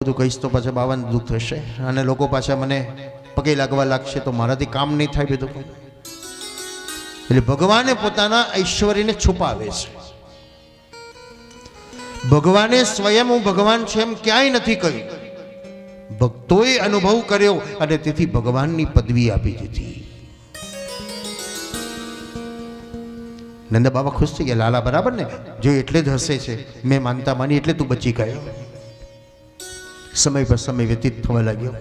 બધું કહીશ તો પાછા બાવાને દુઃખ થશે અને લોકો પાછા મને પગે લાગવા લાગશે તો મારાથી કામ નહીં થાય બધું. એટલે ભગવાને પોતાના ઐશ્વર્યને છુપાવે છે. ભગવાને સ્વયં હું ભગવાન છે એમ ક્યાંય નથી કહ્યું. ભક્તોએ અનુભવ કર્યો અને તેથી ભગવાનની પદવી આપી દીધી. નંદ બાબા ખુશ થઈ ગયા. લાલા બરાબર ને, જો એટલે જ હસે છે, મેં માનતા માની એટલે તું બચી ગયો. સમય પર સમય વ્યતીત થવા લાગ્યો.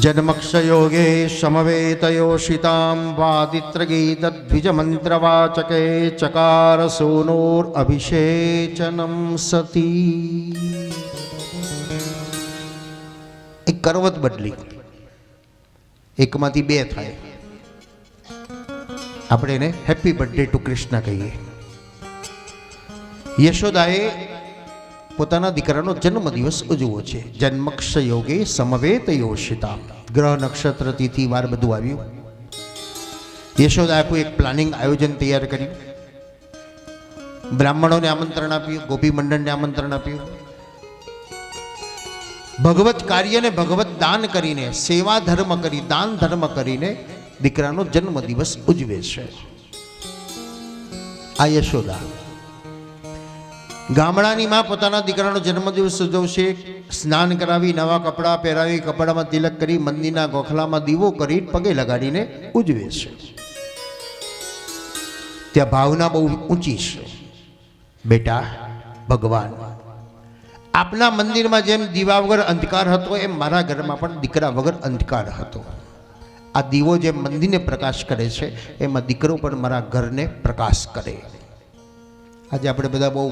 જન્મક્ષયોગે સમવેતયોષિતામ વાદિત્રગીત દ્વિજ મંત્રવાચકે ચકાર સોનોર અભિષેચનમ સતી. એક કરવત બદલી, એકમાંથી બે થાય. આપણે એને હેપી બર્થડે ટુ કૃષ્ણ કહીએ. યશોદાએ પોતાના દીકરાનો જન્મદિવસ ઉજવો છે. જન્મક્ષ યોગે સમવેત યોષિતા, ગ્રહ નક્ષત્ર તિથિ વાર બધું આવ્યું. યશોદાએ કોઈ એક પ્લાનિંગ આયોજન તૈયાર કર્યું. બ્રાહ્મણોને આમંત્રણ આપ્યું, ગોપી મંડળને આમંત્રણ આપ્યું. ભગવત કાર્યને ભગવત દાન કરીને, સેવા ધર્મ કરી, દાન ધર્મ કરીને દીકરાનો જન્મદિવસ ઉજવે છે. આ યશોદા ગામડાની માં પોતાના દીકરાનો જન્મદિવસ ઉજવશે. સ્નાન કરાવી, નવા કપડાં પહેરાવી, કપડામાં તિલક કરી, મંદિરના ગોખલામાં દીવો કરી, પગે લગાડીને ઉજવે છે. ત્યાં ભાવના બહુ ઊંચી છે. બેટા, ભગવાન આપના મંદિરમાં જેમ દીવા વગર અંધકાર હતો એમ મારા ઘરમાં પણ દીકરા વગર અંધકાર હતો. આ દીવો જેમ મંદિરને પ્રકાશ કરે છે એમાં દીકરો પણ મારા ઘરને પ્રકાશ કરે. આજે આપણે બધા બહુ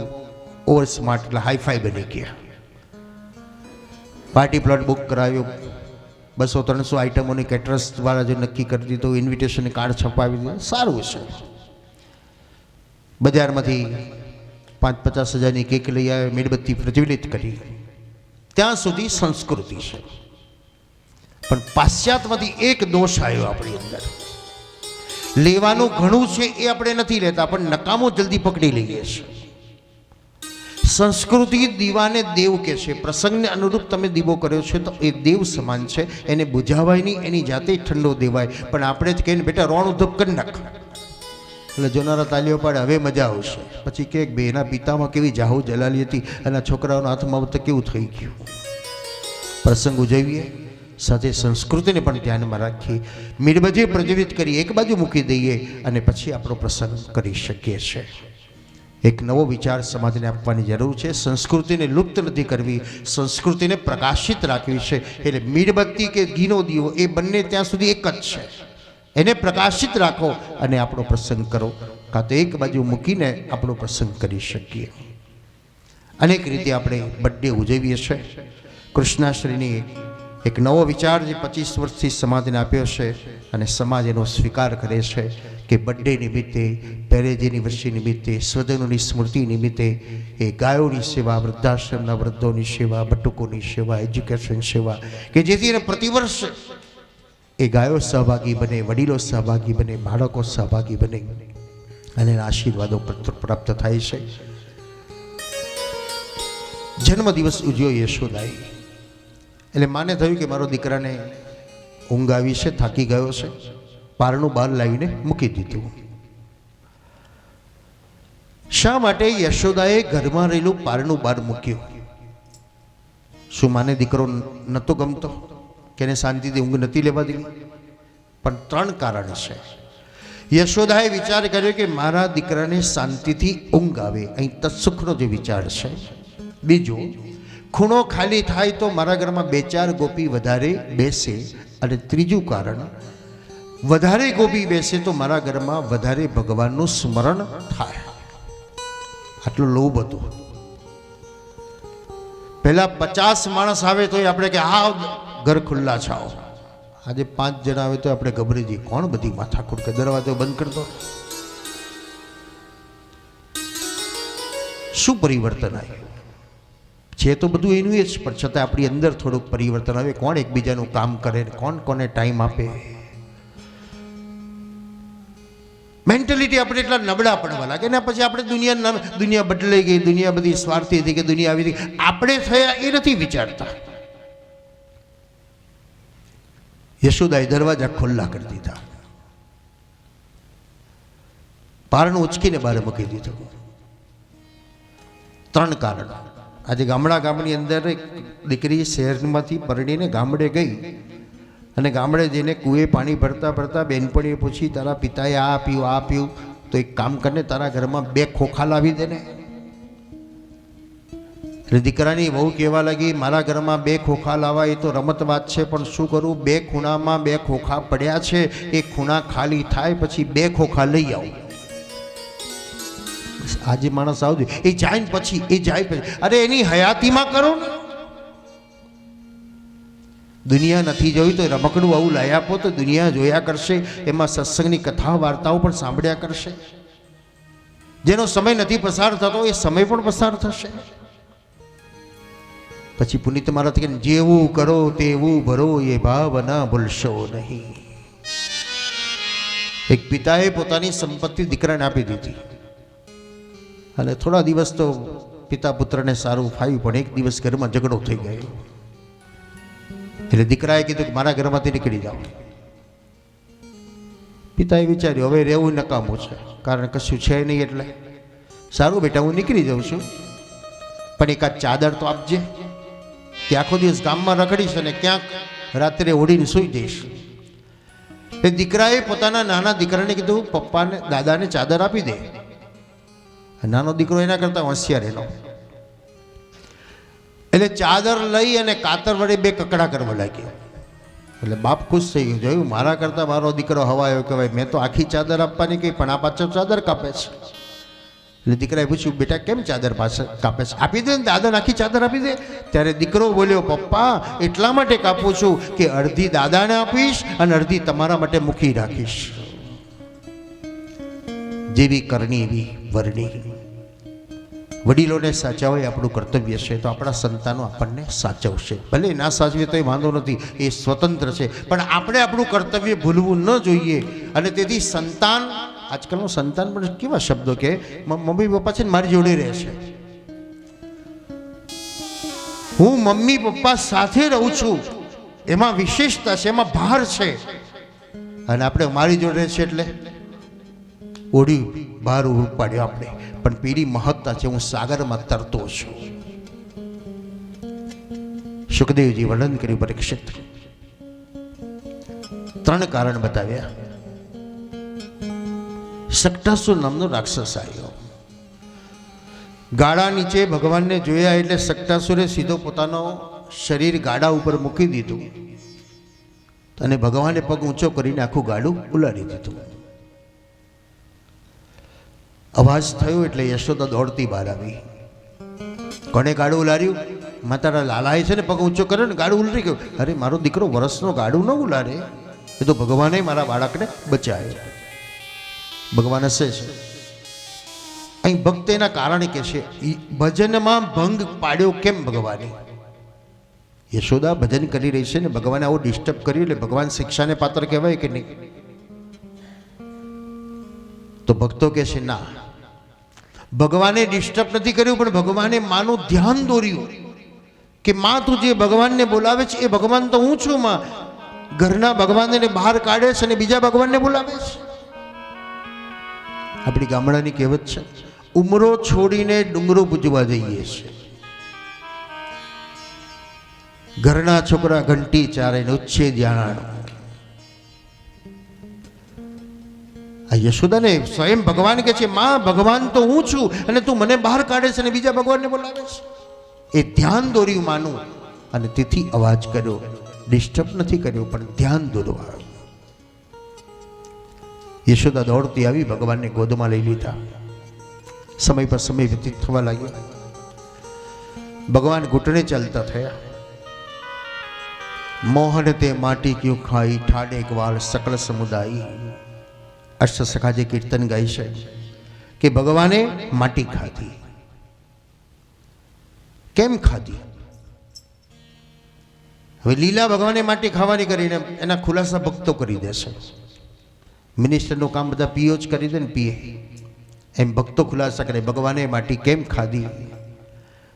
ઓવર સ્માર્ટ, એટલે હાઈફાઈ બની ગયા. પાર્ટી પ્લોટ બુક કરાવ્યો, 200-300 આઈટમોની કેટરર્સ દ્વારા જો નક્કી કરી દીધું, ઇન્વિટેશન કાર્ડ છપાવી દીધું, સારું છે. બજારમાંથી 5-50 હજારની કેક લઈ આવે, મીણબત્તી પ્રજ્વલિત કરી. ત્યાં સુધી સંસ્કૃતિ છે. પણ પાશ્ચાત્યમાંથી એક દોષ આવ્યો આપણી અંદર. લેવાનું ઘણું છે એ આપણે નથી લેતા, પણ નકામો જલ્દી પકડી લઈએ છીએ. સંસ્કૃતિ દીવાને દેવ કહે છે. પ્રસંગને અનુરૂપ તમે દીવો કર્યો છે તો એ દેવ સમાન છે, એને બુઝાવાય નહીં, એની જાતે ઠંડો દેવાય. પણ આપણે જ કહીને બેટા રોણ ઉદ્યોગ કરી નાખ, એટલે જોનારા તાલીઓ પાડે, હવે મજા આવશે. પછી કે બે એના પિતામાં કેવી જાહુ જલાલી હતી અને છોકરાઓના હાથમાં તો કેવું થઈ ગયું. પ્રસંગ ઉજવીએ, સાથે સંસ્કૃતિને પણ ધ્યાનમાં રાખી, મીણબત્તી પ્રજ્વલિત કરી એક બાજુ મૂકી દઈએ અને પછી આપણો પ્રસંગ કરી શકીએ છીએ. એક નવો વિચાર સમાજને આપવાની જરૂર છે. સંસ્કૃતિને લુપ્ત નથી કરવી, સંસ્કૃતિને પ્રકાશિત રાખવી છે. એટલે મીણબત્તી કે ઘીનો દીવો એ બંને ત્યાં સુધી એક જ છે. એને પ્રકાશિત રાખો અને આપણો પ્રસંગ કરો, કાં તો એક બાજુ મૂકીને આપણો પ્રસંગ કરી શકીએ. અનેક રીતે આપણે બર્થડે ઉજવીએ છીએ. કૃષ્ણાશ્રીની એક નવો વિચાર જે 25 વર્ષથી સમાજને આપ્યો છે અને સમાજ એનો સ્વીકાર કરે છે કે બર્થડે નિમિત્તે, પેરેજ એનિવર્સરી નિમિત્તે, સ્વજનોની સ્મૃતિ નિમિત્તે એ ગાયોની સેવા, વૃદ્ધાશ્રમના વૃદ્ધોની સેવા, બટુકોની સેવા, એજ્યુકેશન સેવા, કે જેથી એને પ્રતિવર્ષ એ ગાયો સહભાગી બને, વડીલો સહભાગી બને, બાળકો સહભાગી બને અને એના આશીર્વાદો પ્રાપ્ત થાય છે. જન્મદિવસ ઉજવ્યો યશોદાએ. એટલે માને થયું કે મારો દીકરાને ઊંઘ આવી છે, થાકી ગયો છે, પારણું બહાર લાવીને મૂકી દીધું. શા માટે યશોદાએ ઘરમાં રહેલું પારણું બહાર મૂક્યું? શું માને દીકરો નહોતો ગમતો કે એને શાંતિથી ઊંઘ નથી લેવા દીધી? પણ 3 કારણ છે. યશોદાએ વિચાર કર્યો કે મારા દીકરાને શાંતિથી ઊંઘ આવે, અહીં તત્સુખનો જે વિચાર છે. બીજું, ખૂણો ખાલી થાય તો મારા ઘરમાં 2-4 ગોપી વધારે બેસે. અને ત્રીજું કારણ, વધારે ગોપી બેસે તો મારા ઘરમાં વધારે ભગવાનનું સ્મરણ થાય. આટલું લોભ હતું. પહેલા 50 માણસ આવે તો આપણે કે હા ઘર ખુલ્લા છાઓ. આજે 5 જણા આવે તો આપણે ગભરી જઈએ, કોણ બધી માથાકૂટ, કે દરવાજો બંધ કરી દો. શું પરિવર્તન આવ્યું છે? તો બધું એનું જ, પણ છતાં આપણી અંદર થોડુંક પરિવર્તન આવે. કોણ એકબીજાનું કામ કરે, કોણ કોને ટાઈમ આપે. મેન્ટેલિટી આપણે એટલા નબળા પડવા લાગે ને પછી આપણે દુનિયા બદલાઈ ગઈ, દુનિયા બધી સ્વાર્થી થઈ ગઈ, દુનિયા આવી ગઈ, આપણે થયા એ નથી વિચારતા. યશોદાએ દરવાજા ખુલ્લા કરી દીધા, પારણું ઉચકીને બહાર મૂકી દીધું. 3 કારણ. આજે ગામની અંદર એક દીકરી શહેરમાંથી પરણીને ગામડે ગઈ અને ગામડે જઈને કૂએ પાણી ભરતા બેનપણીએ પૂછી, તારા પિતાએ આ પીવું, તો એક કામ કરીને તારા ઘરમાં 2 ખોખા લાવી દે ને. એટલે દીકરાની વહુ કહેવા લાગી, મારા ઘરમાં 2 ખોખા લાવવા એ તો રમત વાત છે, પણ શું કરું, 2 ખૂણામાં 2 ખોખા પડ્યા છે, એ ખૂણા ખાલી થાય પછી 2 ખોખા લઈ આવું. આજે માણસ આવજો, એ જાય પછી અરે એની હયાતીમાં કરો ને. દુનિયા નથી જોઈ તો રમકડું આવું લઈ આપો તો દુનિયા જોયા કરશે, એમાં સત્સંગની કથા વાર્તાઓ પણ સાંભળ્યા કરશે. જેનો સમય નથી પસાર થતો એ સમય પણ પસાર થશે. પછી પુનિત મહારાજ કે જેવું કરો તેવું ભરો, એ ભાવ ના ભૂલશો નહીં. એક પિતાએ પોતાની સંપત્તિ દીકરાને આપી દીધી અને થોડા દિવસ તો પિતા પુત્રને સારું ફાવ્યું, પણ એક દિવસ ઘરમાં ઝઘડો થઈ ગયો. એટલે દીકરાએ કીધું કે મારા ઘરમાંથી નીકળી જાઓ. પિતાએ વિચાર્યું હવે રહેવું નકામું છે, કારણ કશું છે નહીં. એટલે સારું બેટા, હું નીકળી જાઉં છું, પણ એકાદ ચાદર તો આપજે, કે આખો દિવસ ગામમાં રખડીશ અને ક્યાંક રાત્રે ઓઢીને સૂઈ જઈશ. એ દીકરાએ પોતાના નાના દીકરાને કીધું, પપ્પાને દાદાને ચાદર આપી દે. નાનો દીકરો એના કરતા હોશિયાર એનો, એટલે ચાદર લઈ અને કાતર વડે 2 કકડા કરવા લાગ્યો. એટલે બાપ ખુશ થઈ ગયો, જોયું મારા કરતા મારો દીકરો હવાયો કે ભાઈ મેં તો આખી ચાદર આપવાની કહી, પણ આ પાછળ ચાદર કાપે છે. એટલે દીકરાએ પૂછ્યું, બેટા કેમ ચાદર પાછળ કાપે છે, આપી દે ને દાદાને આખી ચાદર આપી દે. ત્યારે દીકરો બોલ્યો, પપ્પા એટલા માટે કાપું છું કે અડધી દાદાને આપીશ અને અડધી તમારા માટે મૂકી રાખીશ. જેવી કરણી એવી વરણી. વડીલોને સાચવવા એ આપણું કર્તવ્ય છે, તો આપણા સંતાનો આપણને સાચવશે. ભલે ના સાચવે તો એ વાંધો નથી, એ સ્વતંત્ર છે, પણ આપણે આપણું કર્તવ્ય ભૂલવું ન જોઈએ. અને તેથી સંતાન, આજકાલનું સંતાન પણ કેવા શબ્દો કે મમ્મી પપ્પા છે ને મારી જોડે રહે છે, હું મમ્મી પપ્પા સાથે રહું છું, એમાં વિશેષતા છે, એમાં ભાર છે. અને આપણે મારી જોડે રહે છે એટલે ઓઢી બહાર ઉપાડ્યો આપણે, પણ પીડી મહત્તા છે, હું સાગરમાં તરતો છું. સુખદેવજી વર્ણન કર્યું પરીક્ષિત. 3 કારણ બતાવ્યા. સક્ટાસુર નામનો રાક્ષસ આવ્યો, ગાડા નીચે ભગવાનને જોયા એટલે સક્ટાસુરે સીધો પોતાનો શરીર ગાડા ઉપર મૂકી દીધું અને ભગવાને પગ ઊંચો કરીને આખું ગાડું ઉલાડી દીધું. અવાજ થયો એટલે યશોદા દોડતી બહાર આવી. કોને ગાડું ઉલાર્યું? માતારા લાલાએ છે ને પગ ઊંચો કર્યો ને ગાડું ઉલરી ગયું. અરે મારો દીકરો વરસનો ગાડું ન ઉલારે, એ તો ભગવાને મારા બાળકને બચાવ્યો. ભગવાન હસે છે. અહીં ભક્ત એના કારણે કે છે ભજનમાં ભંગ પાડ્યો કેમ ભગવાને? યશોદા ભજન કરી રહી છે ને ભગવાને આવું ડિસ્ટર્બ કર્યું એટલે ભગવાન શિક્ષાને પાત્ર કહેવાય કે નહીં? તો ભક્તો કહે છે ના, ભગવાને ડિસ્ટર્બ નથી કર્યું, પણ ભગવાને માનું ધ્યાન દોર્યું કે માં તું જે ભગવાનને બોલાવે છે એ ભગવાન તો હું છું. માં ઘરના ભગવાનને બહાર કાઢે છે અને બીજા ભગવાનને બોલાવે છે. આપણી ગામડાની કહેવત છે, ઉમરો છોડીને ડુંગરો પૂજવા જઈએ છે. ઘરના છોકરા ઘંટી ચારે ને ઉચ્છે ધ્યાન. આ યશોદાને સ્વયં ભગવાન કે છે માં ભગવાન તો હું છું અને તું મને બહાર કાઢે છે અને બીજા ભગવાનને બોલાવે છે. એ ધ્યાન દોર્યું માનું અને તેથી અવાજ કર્યો, ડિસ્ટર્બ નથી કર્યો પણ ધ્યાન દોરવા. યશોદા દોડતી આવી, ભગવાનને ગોદમાં લઈ લીધા. સમય પર સમય વ્યતીત થવા લાગ્યો. ભગવાન ઘૂંટણે ચાલતા થયા. મોહન તે માટી ક્યું ખાઈ ઠાડે એક વાર સકળ સમુદાય. અષ્ટસખા જે કીર્તન ગાય છે કે ભગવાને માટી ખાધી. કેમ ખાધી? હવે લીલા ભગવાને માટી ખાવાની કરીને એના ખુલાસા ભક્તો કરી દેશે. મિનિસ્ટરનું કામ બધા પીઓ જ કરી દે ને, પીએ. એમ ભક્તો ખુલાસા કરે ભગવાને માટી કેમ ખાધી.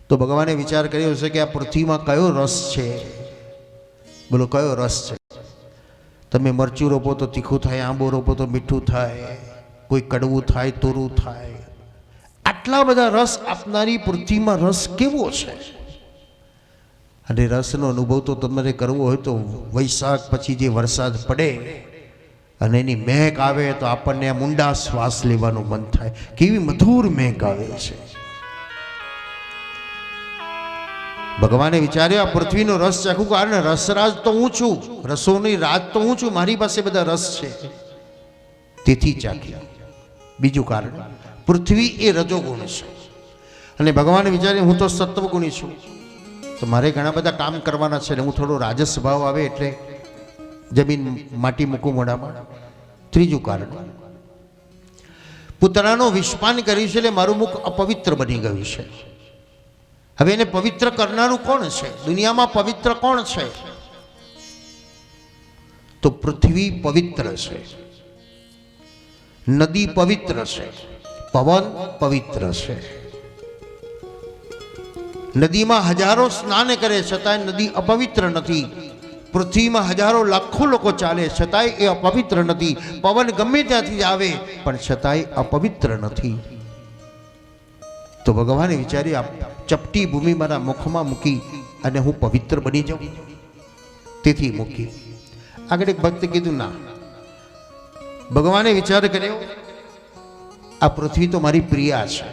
તો ભગવાને વિચાર કર્યો હશે કે આ પૃથ્વીમાં કયો રસ છે. બોલો કયો રસ છે? તમે મરચું રોપો તો તીખું થાય, આંબો રોપો તો મીઠું થાય, કોઈ કડવું થાય, તોરું થાય. આટલા બધા રસ આપનારી પૃથ્વીમાં રસ કેવો છે? અને રસનો અનુભવ તો તમારે કરવો હોય તો વૈશાખ પછી જે વરસાદ પડે અને એની મહેક આવે તો આપણને આ મુંડા શ્વાસ લેવાનું મન થાય. કેવી મધુર મહેક આવે છે. ભગવાને વિચાર્યું આ પૃથ્વીનો રસ ચાખું, કારણ રસરાજ તો હું છું, રસોની રાજ તો હું છું, મારી પાસે બધા રસ છે, તેથી ચાખ્યા. બીજું કારણ, પૃથ્વી એ રજોગુણ છે અને ભગવાને વિચાર્યું હું તો સત્વગુણી છું, તો મારે ઘણા બધા કામ કરવાના છે ને હું થોડો રાજસ ભાવ આવે એટલે જમીન માટી મૂકું મોઢામાં. ત્રીજું કારણ, પુતળાનો વિષપાન કર્યું છે એટલે મારું મુખ અપવિત્ર બની ગયું છે. હવે એને પવિત્ર કરનારું કોણ છે? દુનિયામાં પવિત્ર કોણ છે? તો પૃથ્વી પવિત્ર છે, નદી પવિત્ર છે, પવન પવિત્ર છે. નદીમાં હજારો સ્નાન કરે છતાંય નદી અપવિત્ર નથી. પૃથ્વીમાં હજારો લાખો લોકો ચાલે છતાંય એ અપવિત્ર નથી. પવન ગમે ત્યાંથી આવે પણ છતાંય અપવિત્ર નથી. તો ભગવાને વિચારી આ ચપટી ભૂમિ મારા મુખમાં મૂકી અને હું પવિત્ર બની જાઉં, તેથી મૂકી. આગળ એક ભક્ત કીધું ના, ભગવાને વિચાર કર્યો આ પૃથ્વી તો મારી પ્રિયા છે,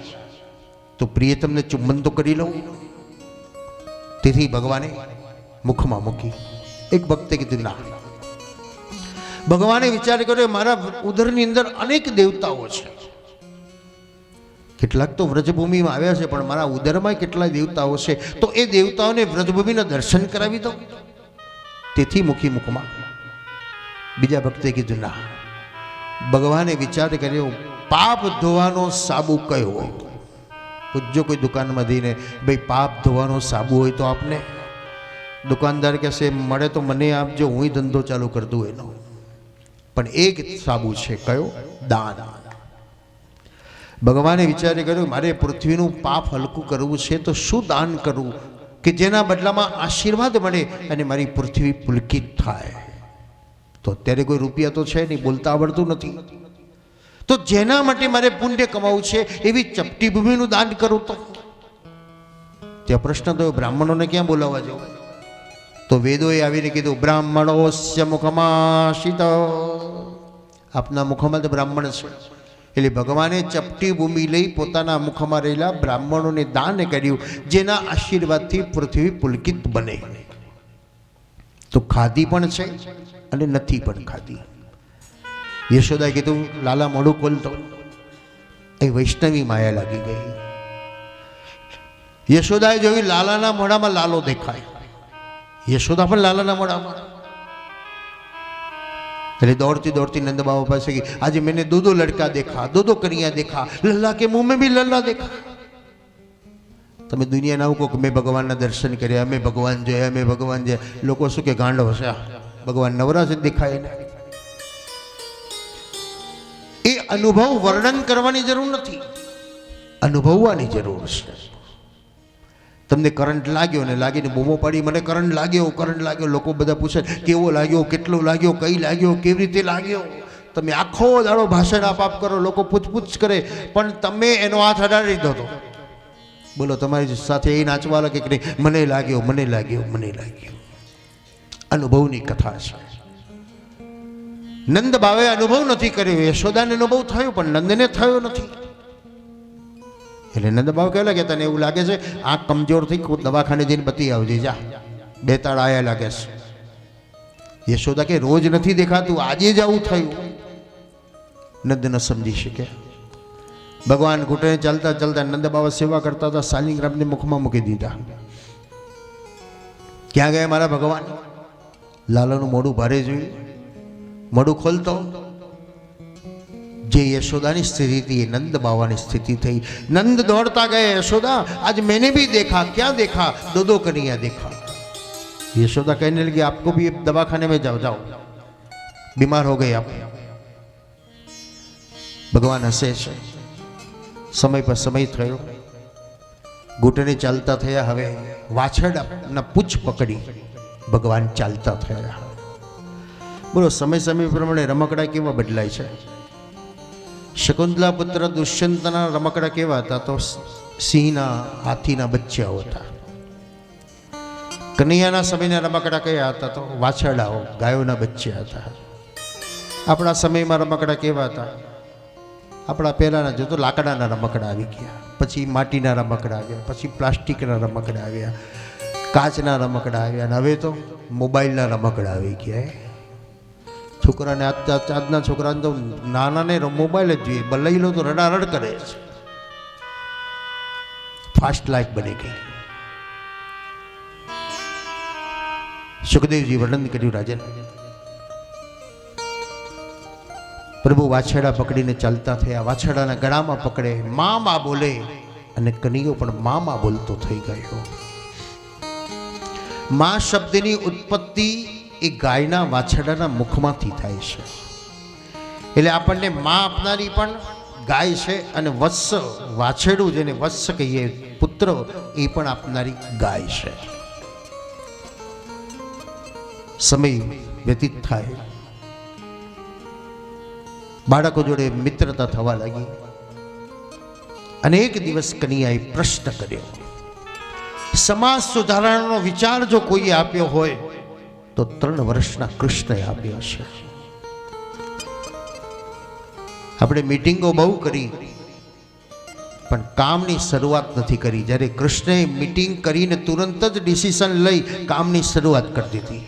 તો પ્રિય તમને ચુંબન તો કરી લઉં, તેથી ભગવાને મુખમાં મૂકી. એક ભક્તે કીધું ના, ભગવાને વિચાર કર્યો મારા ઉદરની અંદર અનેક દેવતાઓ છે, કેટલાક તો વ્રજભૂમિમાં આવ્યા છે પણ મારા ઉદરમાં કેટલાય દેવતાઓ છે, તો એ દેવતાઓને વ્રજભૂમિના દર્શન કરાવી દો, તેથી મુખી મુખમાં. બીજા ભક્તે કીધું ના, ભગવાને વિચાર કર્યો પાપ ધોવાનો સાબુ કયો? પૂછજો કોઈ દુકાનમાં જઈને, ભાઈ પાપ ધોવાનો સાબુ હોય તો આપને. દુકાનદાર કહેશે મળે તો મને આપજો, હું ધંધો ચાલુ કરી દઉં એનો. પણ એક સાબુ છે, કયો? દાન. ભગવાને વિચાર કર્યો મારે પૃથ્વીનું પાપ હલકું કરવું છે તો શું દાન કરવું કે જેના બદલામાં આશીર્વાદ મળે અને મારી પૃથ્વી પુલકિત થાય. તો અત્યારે કોઈ રૂપિયા તો છે નહીં, બોલતા આવડતું નથી, તો જેના માટે મારે પુણ્ય કમાવું છે એવી ચપટી ભૂમિનું દાન કરું. તો ત્યાં પ્રશ્ન થયો બ્રાહ્મણોને ક્યાં બોલાવવા જવું? તો વેદોએ આવીને કીધું બ્રાહ્મણોસ્ય મુખમાશિત, આપના મુખમાં તો બ્રાહ્મણ છે. એટલે ભગવાને ચપટી ભૂમિ લઈ પોતાના મુખમાં રહેલા બ્રાહ્મણોને દાન કર્યું, જેના આશીર્વાદથી પૃથ્વી પુલકિત બને. તો ખાધી પણ છે અને નથી પણ ખાધી. યશોદાએ કીધું લાલા મોઢું ખોલતો, એ વૈષ્ણવી માયા લાગી ગઈ. યશોદાએ જોયું લાલાના મોઢામાં લાલો દેખાય, યશોદા પણ લાલાના મોઢામાં. એટલે दौड़ती दौड़ती नंद बाबा पास गई, आज मैंने दो दो लड़का देखा, दो दो कन्या देखा, लल्ला के मुंह में भी लल्ला देखा. તમે દુનિયા ના કહો કે મેં ભગવાનના દર્શન કર્યા, અમે ભગવાન જોયા, અમે ભગવાન જોયા. લોકો શું કે ગાંડો હશે, ભગવાન નવરા જ દેખાય ને. એ અનુભવ વર્ણન કરવાની જરૂર નથી, અનુભવવાની જરૂર છે. તમને કરંટ લાગ્યો ને લાગીને બૂમો પાડી મને કરંટ લાગ્યો, કરંટ લાગ્યો. લોકો બધા પૂછે કેવો લાગ્યો, કેટલો લાગ્યો, કઈ લાગ્યો, કેવી રીતે લાગ્યો. તમે આખો દાડો ભાષણ આપ કરો, લોકો પૂછપૂછ કરે, પણ તમે એનો હાથ અડાડી દો તો બોલો તમારી સાથે એ નાચવા લાગે કે નહીં, મને લાગ્યો, મને લાગ્યો, મને લાગ્યો. અનુભવની કથા છે. નંદ બાવે અનુભવ નથી કર્યો, યશોદાને અનુભવ થયો પણ નંદને થયો નથી. એટલે નંદબાવ કહેલા કે તને એવું લાગે છે આંખ કમજોર થઈ, દવાખાને જઈને બતી આવજે, જા, બે તાળ આયા લાગે છે. યશોદા કે રોજ નથી દેખાતું, આજે જ આવું થયું. નંદ ન સમજી શકે. ભગવાન ઘૂંટણે ચાલતા ચાલતા નંદ બાબા સેવા કરતા હતા, શાલિગ્રામને મુખમાં મૂકી દીધા. ક્યાં ગયા મારા ભગવાન? લાલાનું મોઢું ભારે જોયું, મોઢું ખોલતો જે યશોદાની સ્થિતિ थी नंद बाबा स्थिति थी. नंद दौड़ता गए, यशोदा आज मैंने भी देखा. क्या देखा? दो दो कन्हैया देखा. यशोदा कहने लगी आपको भी दवाखाने में जाओ, जाओ, बीमार हो गए आप. ભગવાન હસે છે. સમય પર સમય થયો, ઘૂંટણે ચાલતા થયા. હવે વાછરડાના પૂંછ પકડી ભગવાન ચાલતા થયા. બોલો, સમય સમય પ્રમાણે રમકડા કેવા બદલાય છે. શકુંતલા પુત્ર દુષ્યંતના રમકડા કેવા હતા? તો સિંહના, હાથીના બચ્ચાઓ હતા. કનૈયાના સમયના રમકડા કયા હતા? તો વાછરડાઓ, ગાયોના બચ્ચા હતા. આપણા સમયમાં રમકડા કેવા હતા? આપણા પહેલાંના જો તો લાકડાના રમકડા આવી ગયા, પછી માટીના રમકડા આવ્યા, પછી પ્લાસ્ટિકના રમકડા આવ્યા, કાચના રમકડા આવ્યા, અને હવે તો મોબાઈલના રમકડા આવી ગયા. છોકરાને આજના છોકરાને તો નાનાને મોબાઈલ જ જોઈએ, લઈ લો તો રડારડ કરે છે. ફાસ્ટ લાઈફ બની ગઈ. સુખદેવજી વર્ણન કર્યું રાજન. પ્રભુ વાછરડા પકડીને ચાલતા થયા. વાછરડાના ગળામાં પકડે, મા બોલે, અને કનૈયો પણ મા બોલતો થઈ ગયો. મા શબ્દની ઉત્પત્તિ એ ગાયના વાછરડાના મુખમાંથી થાય છે. એટલે આપણને મા આપનારી પણ ગાય છે, અને વત્સ, વાછરડું જેને વત્સ કહીએ, પુત્ર, એ પણ આપનારી ગાય છે. સમય વ્યતીત થાય, બાળકો જોડે મિત્રતા થવા લાગી. અને એક દિવસ કનૈયાએ પ્રશ્ન કર્યો. સમાજ સુધારણાનો વિચાર જો કોઈએ આપ્યો હોય તો 3 વર્ષના કૃષ્ણએ આપ્યો છે. આપણે મીટિંગો બહુ કરી, પણ કામની શરૂઆત નથી કરી. જ્યારે કૃષ્ણએ મીટિંગ કરીને તુરંત જ ડિસિઝન લઈ કામની શરૂઆત કરી દીધી.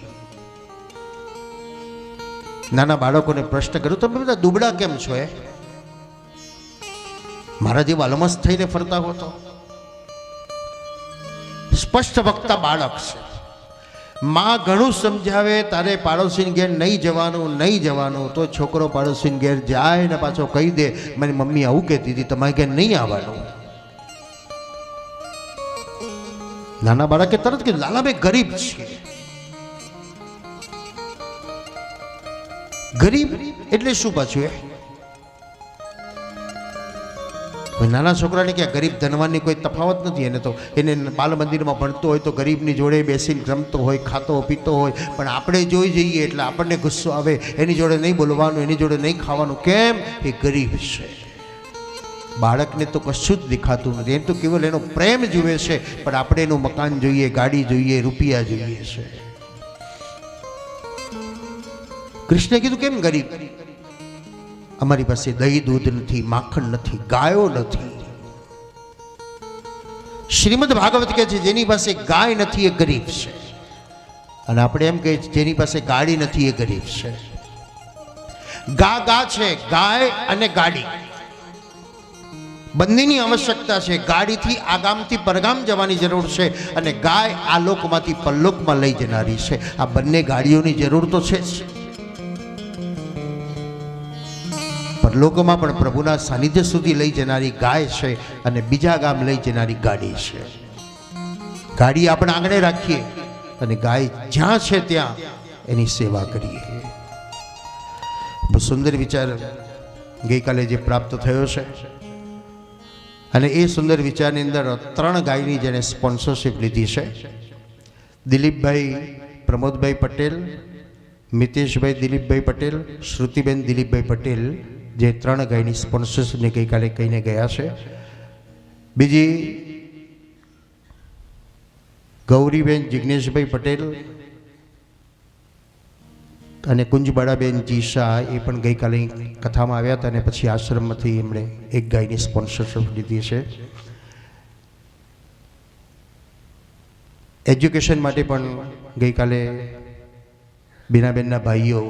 નાના બાળકોને પ્રશ્ન કર્યો, તમે બધા દુબળા કેમ છો? મારા જેવા અલમસ્ત થઈને ફરતા હો તો? સ્પષ્ટ વક્તા બાળક છે. માં ઘણું સમજાવે, તારે પાડોશી ઘેર નહીં જવાનું, તો છોકરો પાડોશી ઘેર જાય ને પાછો કહી દે, મારી મમ્મી આવું કહેતી હતી, તમારે ઘેર નહીં આવવાનું. નાના બાળકે તરત કીધું, લાલા ભાઈ ગરીબ છે. ગરીબ એટલે શું પાછું? નાના છોકરાને ક્યાં ગરીબ ધનવાનની કોઈ તફાવત નથી. એને તો એને બાલ મંદિરમાં ભણતો હોય તો ગરીબની જોડે બેસીને રમતો હોય, ખાતો પીતો હોય, પણ આપણે જોઈ જઈએ એટલે આપણને ગુસ્સો આવે. એની જોડે નહીં બોલવાનું, એની જોડે નહીં ખાવાનું. કેમ? એ ગરીબ છે. બાળકને તો કશું જ દેખાતું નથી. એમ તો કેવલ એનો પ્રેમ જુએ છે, પણ આપણે એનું મકાન જોઈએ, ગાડી જોઈએ, રૂપિયા જોઈએ છે. કૃષ્ણે કીધું, કેમ ગરીબ? અમારી પાસે દહીં દૂધ નથી, માખણ નથી, ગાયો નથી. શ્રીમદ ભાગવત કહે છે, જેની પાસે ગાય નથી એ ગરીબ છે. અને આપણે એમ કહીએ જેની પાસે ગાડી નથી એ ગરીબ છે. ગા છે, ગાય અને ગાડી બંનેની આવશ્યકતા છે. ગાડીથી આગામથી પરગામ જવાની જરૂર છે, અને ગાય આ લોકમાંથી પરલોકમાં લઈ જનારી છે. આ બંને ગાડીઓની જરૂર તો છે જ. પરલોકમાં પણ પ્રભુના સાનિધ્ય સુધી લઈ જનારી ગાય છે, અને બીજા ગામ લઈ જનારી ગાડી છે. ગાડી આપણે આંગણે રાખીએ, અને ગાય જ્યાં છે ત્યાં એની સેવા કરીએ. બહુ સુંદર વિચાર ગઈકાલે જે પ્રાપ્ત થયો છે, અને એ સુંદર વિચારની અંદર 3 ગાયની જેને સ્પોન્સરશિપ લીધી છે. દિલીપભાઈ પ્રમોદભાઈ પટેલ, મિતેશભાઈ દિલીપભાઈ પટેલ, શ્રુતિબેન દિલીપભાઈ પટેલ, જે 3 ગાયની સ્પોન્સરશિપને ગઈકાલે કહીને ગયા છે. બીજી ગૌરીબેન જિજ્ઞેશભાઈ પટેલ અને કુંજબાળાબેન જી શાહ, એ પણ ગઈકાલે કથામાં આવ્યા હતા, અને પછી આશ્રમમાંથી એમણે 1 ગાયની સ્પોન્સરશિપ લીધી છે. એજ્યુકેશન માટે પણ ગઈકાલે બીનાબેનના ભાઈઓ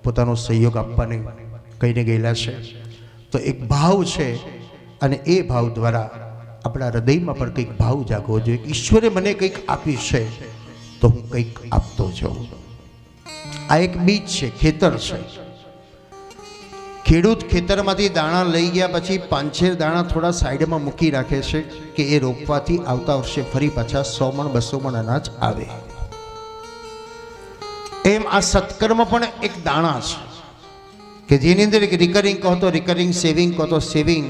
પોતાનો સહયોગ આપવાને કહીને ગયેલા છે. તો એક ભાવ છે, અને એ ભાવ દ્વારા આપણા હૃદયમાં પણ કંઈક ભાવ જાગવો જોઈએ. ઈશ્વરે મને કંઈક આપ્યું છે તો હું કંઈક આપતો જાઉં. આ એક બીજ છે, ખેતર છે. ખેડૂત ખેતરમાંથી દાણા લઈ ગયા પછી 5-6 દાણા થોડા સાઈડમાં મૂકી રાખે છે કે એ રોપવાથી આવતા વર્ષે ફરી પાછા 100 મણ 200 મણ અનાજ આવે. એમ આ સત્કર્મ પણ એક દાણા છે કે જેની અંદર એક રિકરિંગ કહો તો રિકરિંગ, સેવિંગ કહો તો સેવિંગ,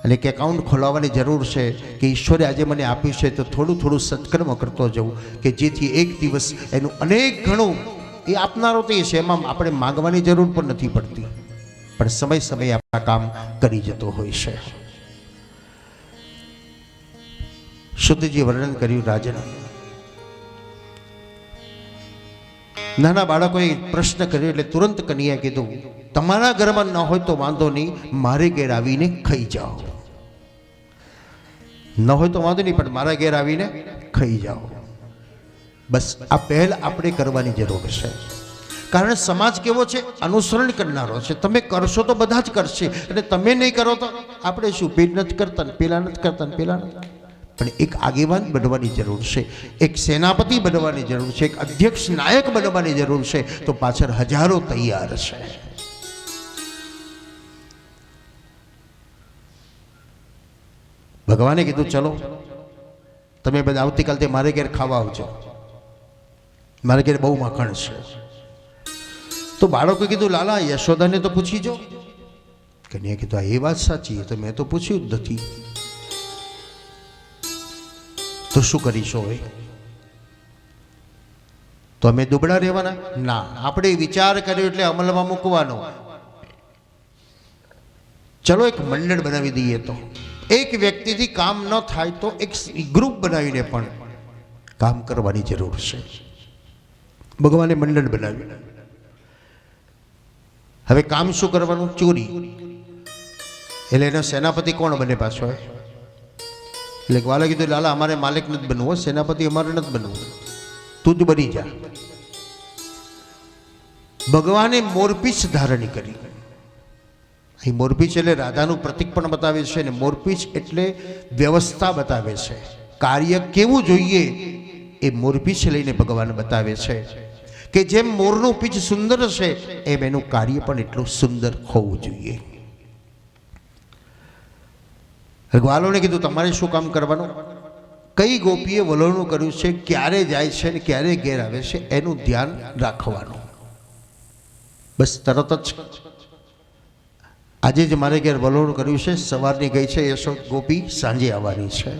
અને એક એકાઉન્ટ ખોલાવવાની જરૂર છે કે ઈશ્વરે આજે મને આપ્યું છે તો થોડું થોડું સત્કર્મ કરતો જવું કે જેથી એક દિવસ એનું અનેક ઘણું એ આપનારો તો એ છે, એમાં આપણે માગવાની જરૂર પણ નથી પડતી, પણ સમય સમયે આપણા કામ કરી જતો હોય છે. શુદ્ધજી વર્ણન કર્યું રાજન. નાના બાળકોએ પ્રશ્ન કર્યો એટલે તુરંત કન્યાએ કીધું તમારા ઘરમાં ન હોય તો વાંધો નહીં, મારે ઘેર આવીને ખાઈ જાઓ. ન હોય તો વાંધો નહીં, પણ મારા ઘેર આવીને ખાઈ જાઓ. બસ આ પહેલ આપણે કરવાની જરૂર છે. કારણ સમાજ કેવો છે, અનુસરણ કરનારો છે. તમે કરશો તો બધા જ કરશે, અને તમે નહીં કરો તો આપણે શું, પેટ નથી કરતા ને પેલા નથી કરતા ને પેલા નથી. પણ એક આગેવાન બનવાની જરૂર છે, એક સેનાપતિ બનવાની જરૂર છે, એક અધ્યક્ષ નાયક બનવાની જરૂર છે. તો પાછળ હજારો તૈયાર છે. ભગવાને કીધું ચલો તમે બધા આવતીકાલથી મારે ઘેર ખાવા આવજો, મારે ઘેર બહુ માખણ છે. તો બાળકો કીધું લાલા યશોદાને તો પૂછી જો. કન્યા કીધું એ વાત સાચી, તો મેં તો પૂછ્યું જ નથી. તો શું કરીશો હવે? તો અમે દુબળા રહેવાના? ના, આપણે વિચાર કર્યો એટલે અમલમાં મૂકવાનો. ચલો એક મંડળ બનાવી દઈએ. તો એક વ્યક્તિથી કામ ન થાય તો એક ગ્રુપ બનાવીને પણ કામ કરવાની જરૂર છે. ભગવાને મંડળ બનાવ્યું. હવે કામ શું કરવાનું? ચોરી. એટલે એનો સેનાપતિ કોણ બને પાછો? એટલે વાલા કીધું લાલા અમારે માલિક નથી બનવું, સેનાપતિ અમારે નથી બનવું, તું જ બની જા. ભગવાને મોરપીંછ ધારણ કરી. અહીં મોરપીંછ એટલે રાધાનું પ્રતીક પણ બતાવે છે, અને મોરપીંછ એટલે વ્યવસ્થા બતાવે છે. કાર્ય કેવું જોઈએ એ મોરપીંછ લઈને ભગવાન બતાવે છે કે જેમ મોરનું પીંછ સુંદર છે એમ એનું કાર્ય પણ એટલું સુંદર હોવું જોઈએ. ગ્વાલોને કીધું તમારે શું કામ કરવાનું? કઈ ગોપીએ વલોણું કર્યું છે, ક્યારે જાય છે ને ક્યારે ઘેર આવે છે એનું ધ્યાન રાખવાનું. બસ તરત જ આજે જ મારે ઘેર વલોણું કર્યું છે, સવારની ગઈ છે યશોદ ગોપી, સાંજે આવવાની છે.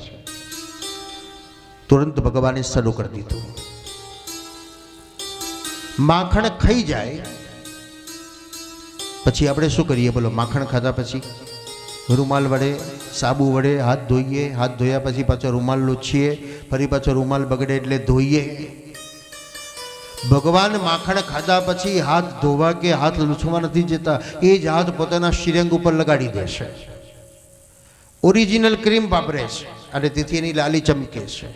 તુરંત ભગવાને શરૂ કરી દીધું. માખણ ખાઈ જાય પછી આપણે શું કરીએ બોલો? માખણ ખાધા પછી રૂમાલ વડે, સાબુ વડે હાથ ધોઈએ. હાથ ધોયા પછી પાછો રૂમાલ લૂછીએ, ફરી પાછો રૂમાલ બગડે એટલે ધોઈએ. ભગવાન માખણ ખાધા પછી હાથ ધોવા કે હાથ લૂછવા નથી જતા, એ જ હાથ પોતાના શ્રીરંગ ઉપર લગાડી દેશે. ઓરિજિનલ ક્રીમ વાપરે છે અને તેથી એની લાલી ચમકે છે.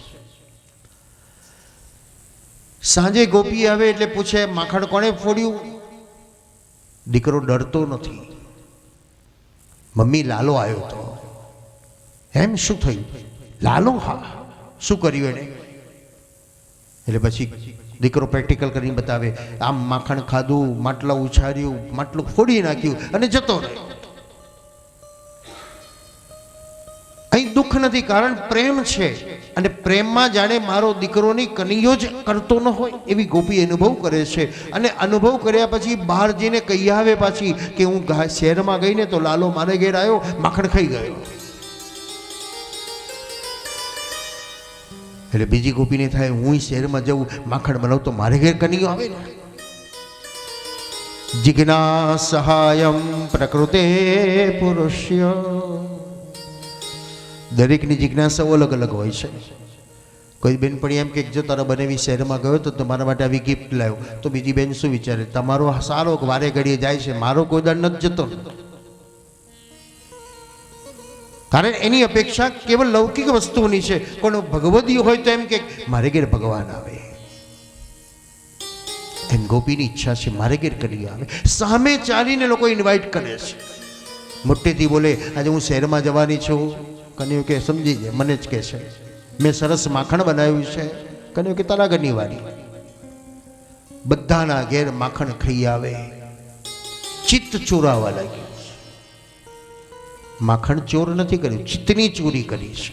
સાંજે ગોપી આવે એટલે પૂછે માખણ કોણે ફોડ્યું? દીકરો ડરતો નથી. મમ્મી લાલો આવ્યો તો. એમ? શું થયું? લાલો? હા. શું કર્યું એને? એટલે પછી દીકરો પ્રેક્ટિકલ કરીને બતાવે. આમ માખણ ખાધું, માટલા ઉછાર્યું, માટલું ફોડી નાખ્યું અને જતો રહ્યો. અહીં દુઃખ નથી, કારણ પ્રેમ છે, અને પ્રેમમાં જાણે મારો દીકરોની કનૈયો જ કરતો ન હોય એવી ગોપી અનુભવ કરે છે. અને અનુભવ કર્યા પછી બહાર જઈને કહી આવે પાછી કે હું શહેરમાં ગઈને તો લાલો મારે ઘેર આવ્યો, માખણ ખાઈ ગયો. એટલે બીજી ગોપીને થાય હું શહેરમાં જઉં, માખણ બનાવું તો મારે ઘેર કનૈયો આવે ને. જિજ્ઞા સહાયમ પ્રકૃતે પુરુષ્ય. દરેકની જિજ્ઞાસાઓ અલગ અલગ હોય છે. કોઈ બેનપણી એમ કે જો તારા બનેવી શહેરમાં ગયો તો તમારા માટે આવી ગિફ્ટ લાવ્યો, તો બીજી બેન શું વિચારે? તમારો સારો વારે ઘડીએ જાય છે, મારો કોઈ દાડ નથી જતો. કારણ એની અપેક્ષા કેવલ લૌકિક વસ્તુઓની છે. પણ ભગવદીય હોય તો એમ કે મારે ઘેર ભગવાન આવે. એમ ગોપીની ઈચ્છા છે મારે ઘેર કરી આવે. સામે ચાલીને લોકો ઇન્વાઇટ કરે છે, મોટેથી બોલે આજે હું શહેરમાં જવાની છું. કન્યો કે સમજી જાય, મને જ કહે છે મેં સરસ માખણ બનાવ્યું છે. કન્યો કે તારા ઘરની વારી. બધાના ઘેર માખણ ખાઈ આવે. ચિત્ત ચોરાવા લાગ્યું. માખણ ચોર નથી કર્યું, ચિત્તની ચોરી કરી છે.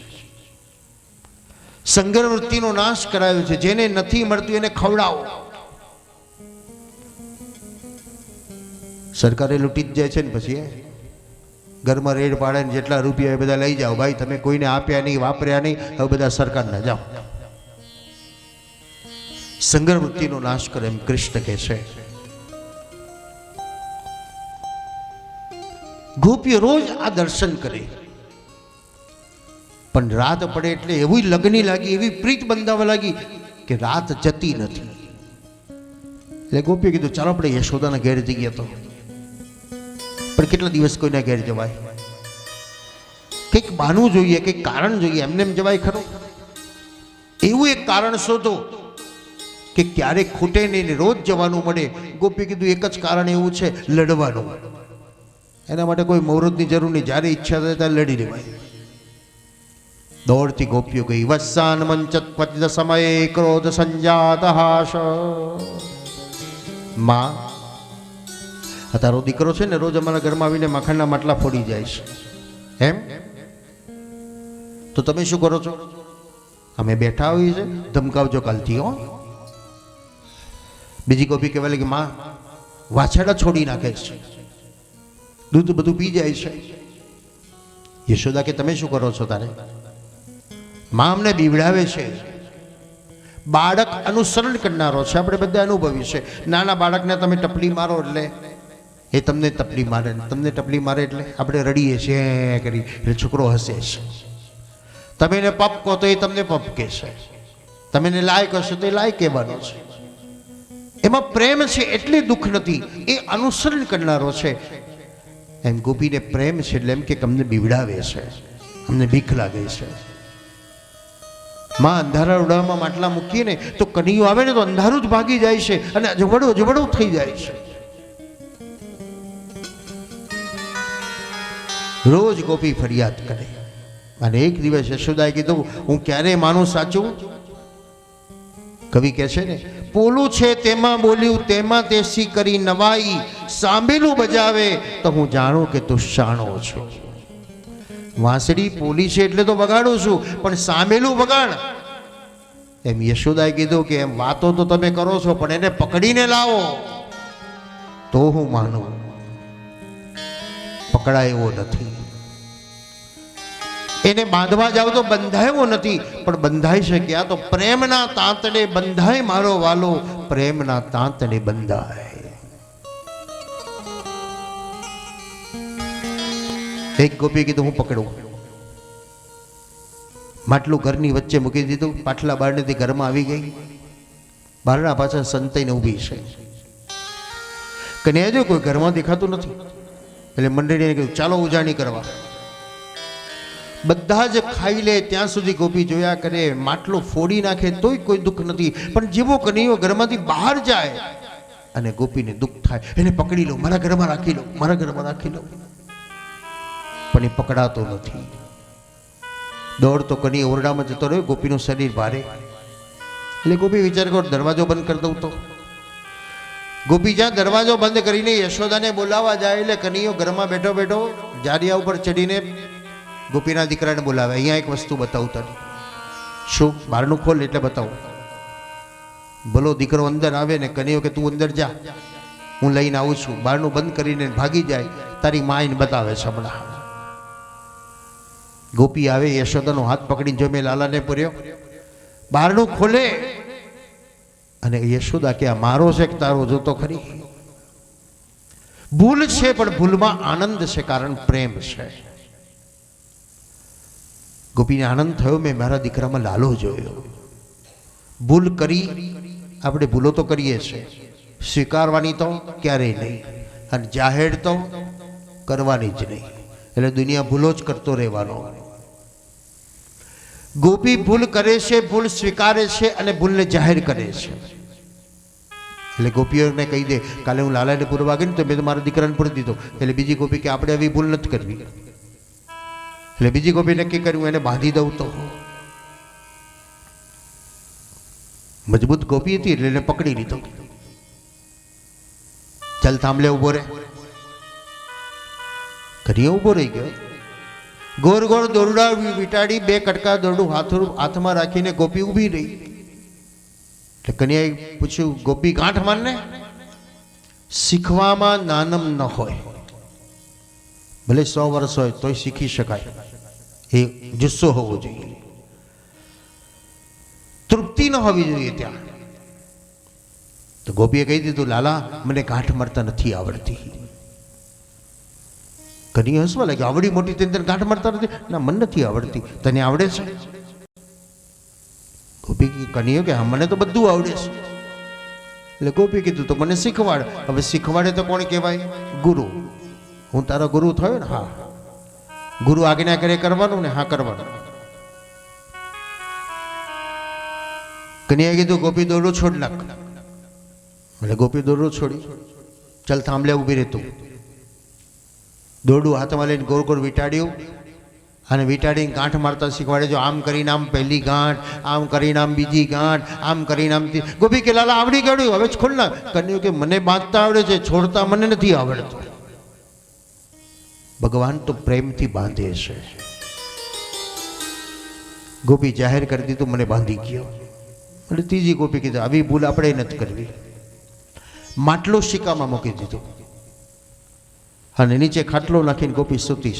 સંગર વૃત્તિનો નાશ કરાયો છે. જેને નથી મળતું એને ખવડાવો. સરકારે લૂંટી જ જાય છે ને પછી ઘરમાં રેડ પાડે ને જેટલા રૂપિયા એ બધા લઈ જાઓ ભાઈ, તમે કોઈને આપ્યા નહીં, વાપર્યા નહીં, હવે બધા સરકારના જાઓ. સંગ્રહ વૃત્તિનો નાશ કરે એમ કૃષ્ણ કહે છે. ગોપીઓ રોજ આ દર્શન કરે, પણ રાત પડે એટલે એવી લગની લાગી, એવી પ્રીત બંધાવા લાગી કે રાત જતી નથી. એટલે ગોપીએ કીધું ચાલો આપણે યશોદાના ઘેર જઈએ. તો પણ કેટલા દિવસ કોઈના ઘેર જવાય? કંઈક બહાનું જોઈએ, કંઈક કારણ જોઈએ, એમને એમ જવાય ખરું? એવું એક કારણ શોધો કે ક્યારેક ખૂટે નહીં ને રોજ જવાનું મળે. ગોપી કીધું એક જ કારણ એવું છે, લડવાનું. એના માટે કોઈ મુહૂર્તની જરૂર નહીં, જ્યારે ઈચ્છા થાય ત્યારે લડી લેવાય. દોડતી ગોપીઓ ગઈ. વત્સાન મંચત્વચ સમયે ક્રોધ સંજાત હાશ. માં, આ તારો દીકરો છે ને રોજ અમારા ઘરમાં આવીને માખણના માટલા ફોડી જાય છે, એમ તો તમે શું કરો છો? અમે બેઠા હોઈએ છે, ધમકાવજો કાલથી હો. બીજી ગોપી કહેવા લાગી, માં વાછરડા છોડી નાખે છે, દૂધ બધું પી જાય છે. યશોદા કે તમે શું કરો છો તારે? માં અમને બીવડાવે છે. બાળક અનુસરણ કરનારો છે, આપણે બધા અનુભવી છે. નાના બાળકને તમે ટપલી મારો એટલે એ તમને ટપલી મારે, તમને ટપલી મારે એટલે આપણે રડીએ છીએ કરી, એટલે છોકરો હસે છે. તમે એને પપ કહો તો એ તમને પપ કહેશે, તમે એને લાય કહેશો તો એ લાય કહેવાનો છે. એમાં પ્રેમ છે એટલે દુઃખ નથી, એ અનુસરણ કરનારો છે. એમ ગોપીને પ્રેમ છે એટલે એમ કે અમને બીવડાવે છે, અમને ભીખ લાગે છે. માં અંધારા ઉડાવવામાં માટલા મૂકીએ ને તો કનૈયો આવે ને તો અંધારું જ ભાગી જાય છે અને અજવડું થઈ જાય છે. રોજ ગોપી ફરિયાદ કરે. અને એક દિવસ યશોદાએ કીધું, હું ક્યારે માનું સાચું? કવિ કહે છે ને, પોલું છે તેમાં બોલ્યું, તેમાં તેસી કરી નવાઈ, સાંભેલું બજાવે તો હું જાણું કે તું શાણો છો. વાંસળી પોલી છે એટલે તો વગાડું છું, પણ સાંભેલું વગાડ. એમ યશોદાએ કીધું કે એમ વાતો તો તમે કરો છો, પણ એને પકડીને લાવો તો હું માનું. પકડાય એવો નથી, એને બાંધવા જાવ તો બંધાયો નથી, પણ બંધાઈ શકે. આ તો પ્રેમના તાંતડે બંધાય મારો વાલો, પ્રેમના તાંતડે બંધાય. એક ગોપી કીધું હું પકડું. માટલું ઘરની વચ્ચે મૂકી દીધું, પાટલા બારણેથી ઘરમાં આવી ગઈ. બારણા પાછળ સંતાઈને ઊભી છે. કન્યા જો કોઈ ઘરમાં દેખાતું નથી, એટલે મંડળીને કીધું ચાલો ઉજાણી કરવા. બધા જ ખાઈ લે ત્યાં સુધી ગોપી જોયા કરે, માટલું ફોડી નાખે તોય કોઈ દુઃખ નથી. પણ જેવો કનૈયો ઘરમાંથી બહાર જાય અને ગોપીને દુઃખ થાય, એને પકડી લો, મારા ઘરમાં રાખી લો, મારા ઘરમાં રાખી લો. પણ એ પકડાતો નથી. દોડતો કનૈયો ઓરડામાં જતો રહ્યો, ગોપીનું શરીર ભારે. એટલે ગોપી વિચાર કરો દરવાજો બંધ કરી દઉં તો. ગોપી જ્યાં દરવાજો બંધ કરીને યશોદાને બોલાવવા જાય, એટલે કનૈયો ઘરમાં બેઠો બેઠો જારિયા ઉપર ચડીને ગોપીના દીકરાને બોલાવે. અહીંયા એક વસ્તુ બતાવું તને. શું? બહારનું ખોલ એટલે બતાવું. બોલો દીકરો અંદર આવે ને કનૈયો કે તું અંદર જા, હું લઈને આવું છું. બહારનું બંધ કરીને ભાગી જાય. તારી મા એને બતાવે છે હમણાં. ગોપી આવે, યશોદાનો હાથ પકડીને જો મેં લાલાને પૂર્યો, બહારનું ખોલે અને યશોદા કે આ મારો છે કે તારો? જોતો ખરી. ભૂલ છે પણ ભૂલમાં આનંદ છે, કારણ પ્રેમ છે. ગોપીને આનંદ થયો, મેં મારા દીકરામાં લાલો જોયો. ભૂલ કરી, આપણે ભૂલો તો કરીએ છીએ, સ્વીકારવાની તો ક્યારેય નહીં, અને જાહેર તો કરવાની જ નહીં. એટલે દુનિયા ભૂલો જ કરતો રહેવાનો. ગોપી ભૂલ કરે છે, ભૂલ સ્વીકારે છે અને ભૂલને જાહેર કરે છે. એટલે ગોપીઓને કહી દે, કાલે હું લાલાને પૂરવા ગઈ ને તો મેં તો મારા દીકરાને પૂરી દીધો. એટલે બીજી ગોપી કે આપણે આવી ભૂલ નથી કરવી. એટલે બીજી ગોપી નક્કી કર્યું એને બાંધી દઉં તો. મજબૂત ગોપી હતી એટલે એને પકડી લીધો. ચાલ થાંભલે ઉભો રહે. કરીએ ઉભો રહી ગયો. ગોળ ગોળ દોરડા વીટાડી, બે કટકા દોરડું હાથમાં રાખીને ગોપી ઊભી રહી. એટલે કન્યાએ પૂછ્યું, ગોપી ગાંઠ મારને? શીખવામાં નાનમ ન હોય, ભલે 100 વર્ષ હોય તોય શીખી શકાય, એ જુસ્સો હોવો જોઈએ. તૃપ્તિ ન હોવી જોઈએ ત્યાં. તો ગોપીએ કહી દીધું, લાલા મને ગાંઠ મારતા નથી આવડતી. કનૈયો હસવા લાગ્યો, આવડી મોટી તને ગાંઠ મારતા નથી? ના, મને નથી આવડતી. તને આવડે છે? ગોપી કનૈયો કે હા, મને તો બધું આવડે છે. એટલે ગોપી કીધું તો મને શીખવાડ. હવે શીખવાડે તો કોણ કહેવાય? ગુરુ. હું તારો ગુરુ થયો ને? હા. ગુરુ આજ્ઞા કરે કરવાનું ને? હા, કરવાનું. કનૈયાએ કીધું ગોપી દોરડું છોડ નાખ. એટલે ગોપી દોરડું છોડી, ચાલ થાંભલે ઊભી રહેતું. દોરડું હાથમાં લઈને ગોળ ગોળ વીંટાડ્યું અને વીંટાડીને ગાંઠ મારતા શીખવાડે. જો આમ કરીને આમ પહેલી ગાંઠ, આમ કરીને આમ બીજી ગાંઠ, આમ કરીને આમ. ગોપી કે લાલા આવડી ગયું, હવે જ ખોલ ના. કન્યો કે મને બાંધતા આવડે છે, છોડતા મને નથી આવડતું. ભગવાન તો પ્રેમથી બાંધે છે. ગોપી જાહેર કરી દીધું, મને બાંધી ગયો. એટલે ત્રીજી ગોપી કીધું આવી ભૂલ આપણે નથી કરવી. માટલો શિકામાં મૂકી દીધો અને નીચે ખાટલો નાખીને ગોપી સૂતી.